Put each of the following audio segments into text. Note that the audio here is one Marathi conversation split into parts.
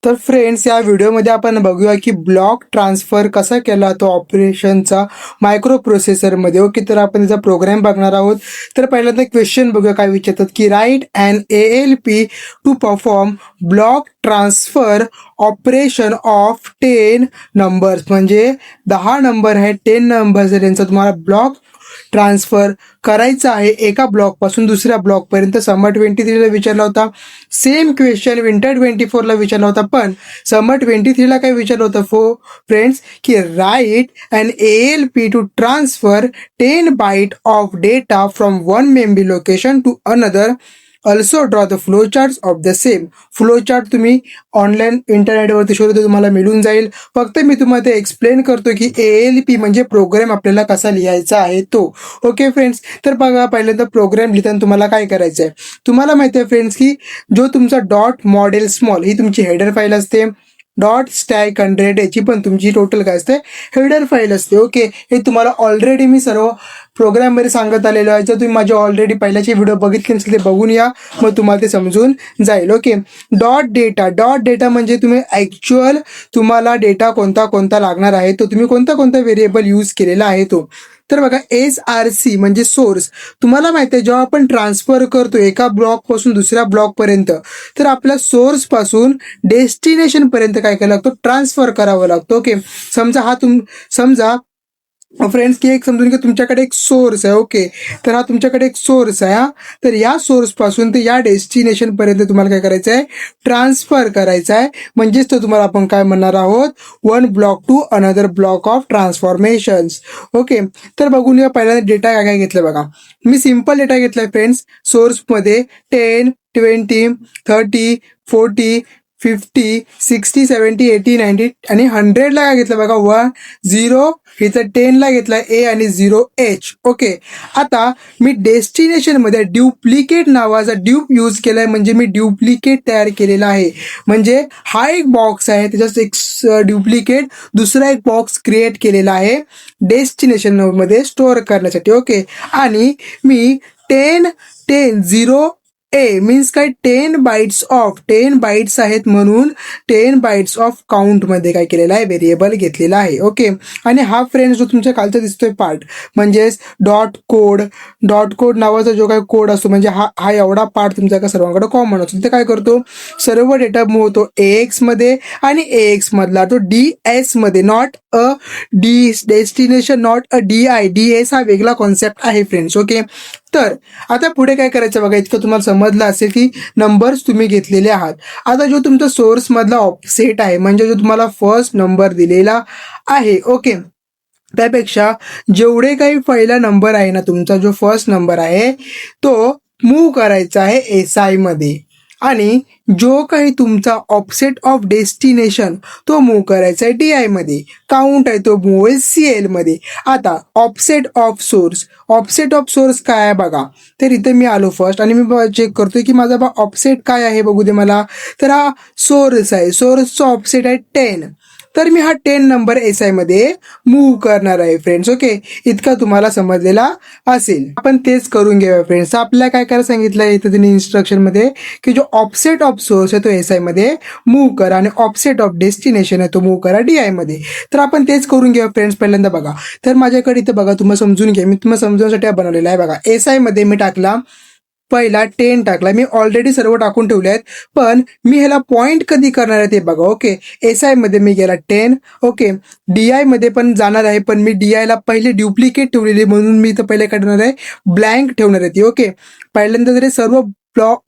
तर फ्रेंड्स, या व्हिडिओमध्ये आपण बघूया की ब्लॉक ट्रान्सफर कसा केला तो ऑपरेशनचा मायक्रो प्रोसेसरमध्ये. ओके, तर आपण त्याचा प्रोग्राम बघणार आहोत. तर पहिल्यांदा क्वेश्चन बघूया काय विचारतात की write and ALP to perform block transfer operation of 10 numbers. म्हणजे 10 नंबर आहेत, 10 नंबर्स आहेत, त्यांचा तुम्हाला ब्लॉक ट्रान्सफर करायचा आहे एका ब्लॉकपासून दुसऱ्या ब्लॉकपर्यंत. समर 23ला विचारला होता. सेम क्वेश्चन विंटर 24ला विचारला होता, पण समर 23ला काय विचारलं होतं फ्रेंड्स की write and ALP to transfer 10 byte of data from one memory location to another. Also draw the flow charts of the same. Flow chart तुम्ही ऑनलाईन इंटरनेटवरती शोधतो, तुम्हाला मिळून जाईल. फक्त मी तुम्हाला ते एक्सप्लेन करतो की ALP म्हणजे प्रोग्राम आपल्याला कसा लिहायचा आहे तो. ओके फ्रेंड्स, तर बघा पहिल्यांदा प्रोग्राम लिहिताना तुम्हाला काय करायचं आहे. तुम्हाला माहिती आहे फ्रेंड्स की जो तुमचा डॉट मॉडेल स्मॉल ही तुमची हेडर फाईल असते. डॉट स्टॅक 100 याची पण तुमची टोटल काय असते, हेडर फाईल असते. ओके, हे तुम्हाला ऑलरेडी मी सर्व प्रोग्राममध्ये सांगत आलेलो आहे. जर तुम्ही माझे ऑलरेडी पहिल्याचे व्हिडिओ बघितले नसेल ते बघून या, मग तुम्हाला ते समजून जाईल. ओके, डॉट डेटा म्हणजे तुम्ही ॲक्च्युअल तुम्हाला डेटा कोणता कोणता लागणार आहे तो, तुम्ही कोणता कोणता व्हेरिएबल यूज केलेला आहे तो. तर बघा SRC म्हणजे सोर्स. तुम्हाला माहिती आहे जेव्हा आपण ट्रान्सफर करतो एका ब्लॉकपासून दुसऱ्या ब्लॉकपर्यंत, तर आपल्या सोर्सपासून डेस्टिनेशनपर्यंत काय करावं लागतो, ट्रान्सफर करावं लागतो. ओके, समजा फ्रेंड्स की एक समजून की तुमच्याकडे एक सोर्स आहे. ओके, तर हा तुमच्याकडे एक सोर्स आहे. तर या सोर्सपासून ते या डेस्टिनेशनपर्यंत तुम्हाला काय करायचं आहे, ट्रान्सफर करायचं आहे. म्हणजेच तो तुम्हाला आपण काय म्हणणार आहोत, one block to another block of transformations. Okay, तर बघून या पहिल्यांदा डेटा काय काय घेतलं बघा. मी सिम्पल डेटा घेतलाय फ्रेंड्स. सोर्समध्ये 10, 20, 30, 40, 50, 60, 70, 80, 90 आणि 100ला काय घेतलं बघा, 1, 0, इथं 10ला घेतला A आणि 0H. ओके, आता मी डेस्टिनेशनमध्ये ड्युप्लिकेट नावाचा ड्यूप यूज केलाय. म्हणजे मी ड्युप्लिकेट तयार केलेला आहे. म्हणजे हा एक बॉक्स आहे, त्याच्यात एक ड्युप्लिकेट दुसरा एक बॉक्स क्रिएट केलेला आहे डेस्टिनेशनमध्ये स्टोअर करण्यासाठी. ओके, आणि मी 10 मीन्स काय, 10 बाईट्स आहेत म्हणून 10 बाईट्स ऑफ काउंटमध्ये काय केलेला आहे, व्हेरिएबल घेतलेला आहे. ओके, आणि हा फ्रेंड्स जो तुमच्या खालचा दिसतोय पार्ट म्हणजेच डॉट कोड नावाचा जो काय कोड असतो, म्हणजे हा एवढा पार्ट तुमचा का सर्वांकडे कॉमन असतो. ते काय करतो, सर्व डेटा मूव्ह होतो AX मध्ये आणि AX मधला तो DS मध्ये. Not a destination, not a DS हा वेगळा कॉन्सेप्ट आहे फ्रेंड्स. ओके, तर आता पुढे काय करायचं बघा. इतकं तुम्हाला समजलं असेल की नंबर्स तुम्ही घेतलेले आहात. आता जो तुमचा सोर्स मधला ऑफसेट आहे, म्हणजे जो तुम्हाला फर्स्ट नंबर दिलेला आहे, ओके, त्यापेक्षा जेवढे काही पहिला नंबर आहे ना तुमचा, जो फर्स्ट नंबर आहे तो मूव्ह करायचा आहे SI मध्ये, आणि जो काही तुमचा ऑफसेट ऑफ डेस्टिनेशन तो मूव्ह करायचा आहे DI मध्ये. काउंट आहे तो मूव्ह होईल CL मध्ये. आता ऑफसेट ऑफ सोर्स काय आहे बघा. तर इथे मी आलो फर्स्ट आणि मी चेक करतोय की माझा ऑफसेट काय आहे बघू दे मला. तर हा सोर्स आहे, सोर्सचा ऑफसेट आहे 10. तर मी हा 10 नंबर SI मध्ये मूव्ह करणार आहे फ्रेंड्स. ओके, इतका तुम्हाला समजलेला असेल. आपण तेच करून घेऊया फ्रेंड्स. आपल्याला काय करायला सांगितलं आहे इथं त्यांनी इन्स्ट्रक्शनमध्ये की जो ऑफसेट ऑफ सोर्स आहे तो SI मध्ये मूव्ह करा आणि ऑफसेट ऑफ डेस्टिनेशन आहे तो मूव्ह करा DI मध्ये. तर आपण तेच करून घेऊया फ्रेंड्स. पहिल्यांदा बघा, तर माझ्याकडे इथं बघा, तुम्हाला समजून घ्या, मी तुम्हाला समजवण्यासाठी बनवलेला आहे बघा. SI मध्ये मी टाकला पहिला 10 टाकला. मी ऑलरेडी सर्व टाकून ठेवले आहेत, पण मी ह्याला पॉईंट कधी करणार आहे ते बघा. ओके, SI मध्ये मी गेला 10. ओके, DI मध्ये पण जाणार आहे, पण मी DI ला पहिले ड्युप्लिकेट ठेवलेली म्हणून मी इथं पहिले करणार आहे ब्लँक ठेवणार आहे ती. ओके, पहिल्यांदा जरी सर्व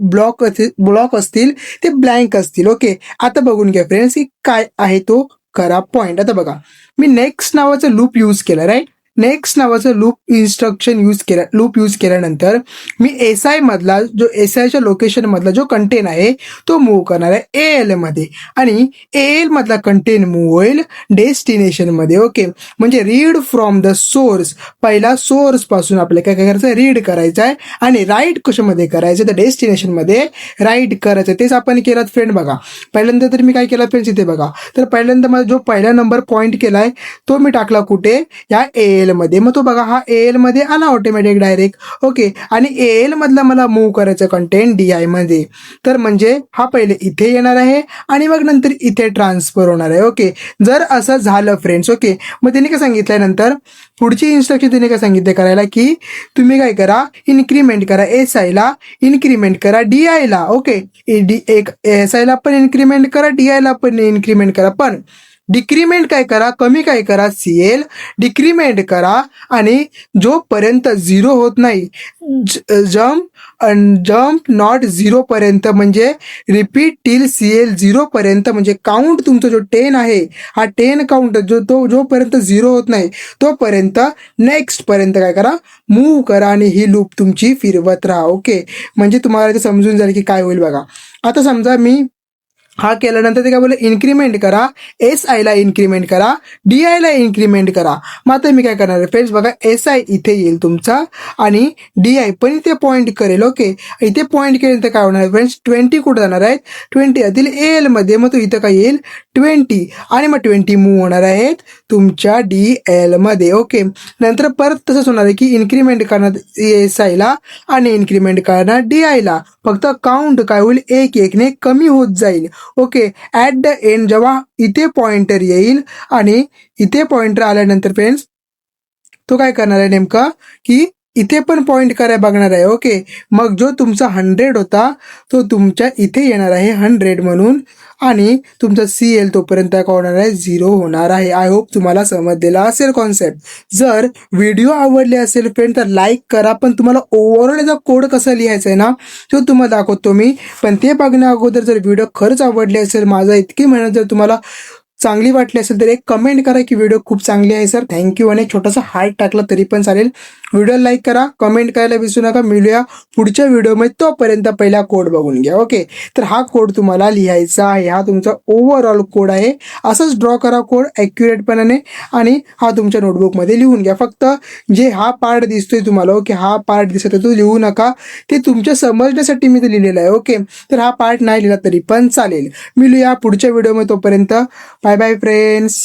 ब्लॉक असतील ते ब्लँक असतील. ओके, आता बघून घ्या फ्रेंड्स की काय आहे तो करा पॉईंट. आता बघा, मी नेक्स्ट नावाचं लूप यूज केलं. राईट, नेक्स्ट नावाचं लूप यूज केल्यानंतर मी SI मधला जो SIच्या लोकेशन मधला जो कंटेन आहे तो मूव्ह करणार आहे AL मध्ये, आणि AL मधला कंटेन मूव्ह होईल डेस्टिनेशन मध्ये. ओके, म्हणजे रीड फ्रॉम द सोर्स. पहिला सोर्स पासून आपल्याला काय करायचं, रीड करायचं आहे, आणि राईट कशामध्ये करायचं, तर डेस्टिनेशन मध्ये राईट करायचं. तेच आपण केलं फ्रेंड. बघा, पहिल्यांदा तर मी काय केलं फ्रेंड्स, इथे बघा, तर पहिल्यांदा माझा जो पहिला नंबर पॉईंट केलाय तो मी टाकला कुठे, या AL एल मध्ये, मग तो बघा हा एल मध्ये आला ऑटोमॅटिक डायरेक्ट. ओके, आणि एल मधला मला मूव्ह करायचं कंटेंट DI मध्ये, तर म्हणजे हा पहिले इथे येणार आहे आणि मग नंतर इथे ट्रान्सफर होणार आहे. ओके, जर असं झालं फ्रेंड्स, ओके, मग त्यांनी काय सांगितलं नंतर पुढची इन्स्ट्रक्शन त्यांनी काय सांगितलं करायला, की तुम्ही काय करा, इन्क्रीमेंट करा SI ला, इन्क्रीमेंट करा DI ला. ओके, एक SI ला पण इन्क्रीमेंट करा, DI ला पण इन्क्रीमेंट करा, पण डिक्रीमेंट काय करा, कमी काय करा, CL डिक्रीमेंट करा, आणि जोपर्यंत 0 होत नाही, जम्प नॉट 0 पर्यंत, म्हणजे रिपीट टिल CL 0 पर्यंत, म्हणजे काउंट तुमचा जो 10 आहे हा 10 काउंट जोपर्यंत 0 होत नाही तोपर्यंत नेक्स्ट पर्यंत काय करा, मूव्ह करा, आणि ही लूप तुमची फिरवत राहा. ओके, म्हणजे तुम्हाला ते समजून जाईल की काय होईल बघा. आता समजा मी हा केल्यानंतर ते काय बोलले, इन्क्रीमेंट करा, SI ला इन्क्रीमेंट करा, DI ला इन्क्रीमेंट करा. मग आता मी काय करणार आहे फ्रेंड्स बघा, SI इथे येईल तुमचा आणि DI पण इथे पॉईंट करेल. ओके, इथे पॉईंट केलं तर काय होणार फ्रेंड्स, 20 कुठं जाणार आहेत, 20 यातील एल मध्ये, मग तो इथं काय येईल 20, आणि मग 20 मूव्ह होणार आहेत तुमच्या DL मध्ये. ओके, नंतर परत तसंच होणार आहे की इन्क्रीमेंट करणार SI ला आणि इन्क्रीमेंट करणार DI ला, फक्त काउंट काय होईल, 1-1ने कमी होत जाईल. ओके, ॲट द एंड जेव्हा इथे पॉइंटर येईल आणि इथे पॉइंटर आल्यानंतर फ्रेंड्स तो काय करणार आहे नेमका, की इथे पण पॉइंट करायला बघणार आहे. ओके, मग जो तुमचा 100 होता तो तुमच्या इथे येणार आहे 100 म्हणून, आणि तुमचा CL तोपर्यंत काय होणार आहे, 0 होणार आहे. आय होप तुम्हाला समजलेला असेल कॉन्सेप्ट. जर व्हिडिओ आवडले असेल फ्रेंड तर लाईक करा, पण तुम्हाला ओव्हरऑल याचा कोड कसा लिहायचा आहे ना तो तुम्हाला दाखवतो मी, पण ते बघण्या अगोदर जर व्हिडिओ खरंच आवडले असेल, माझा इतकी मेहनत जर तुम्हाला चांगली वाटली असेल तर एक कमेंट करा की व्हिडिओ खूप चांगली आहे सर, थँक्यू, आणि एक छोटासा हार्ट टाकला तरी पण चालेल. व्हिडिओ लाईक करा, कमेंट करायला विसरू नका. मिळूया पुढच्या व्हिडिओमध्ये, तोपर्यंत पहिला कोड बघून घ्या. ओके, तर हा कोड तुम्हाला लिहायचा आहे, हा तुमचा ओव्हरऑल कोड आहे. असंच ड्रॉ करा कोड ॲक्युरेटपणाने आणि हा तुमच्या नोटबुकमध्ये लिहून घ्या. फक्त जे हा पार्ट दिसतोय तुम्हाला, ओके, हा पार्ट दिसतोय तो लिहू नका, ते तुमच्या समजण्यासाठी मी ते लिहिलेलं आहे. ओके, तर हा पार्ट नाही लिहिला तरी पण चालेल. मिळूया पुढच्या व्हिडिओमध्ये, तोपर्यंत बाय बाय फ्रेंड्स.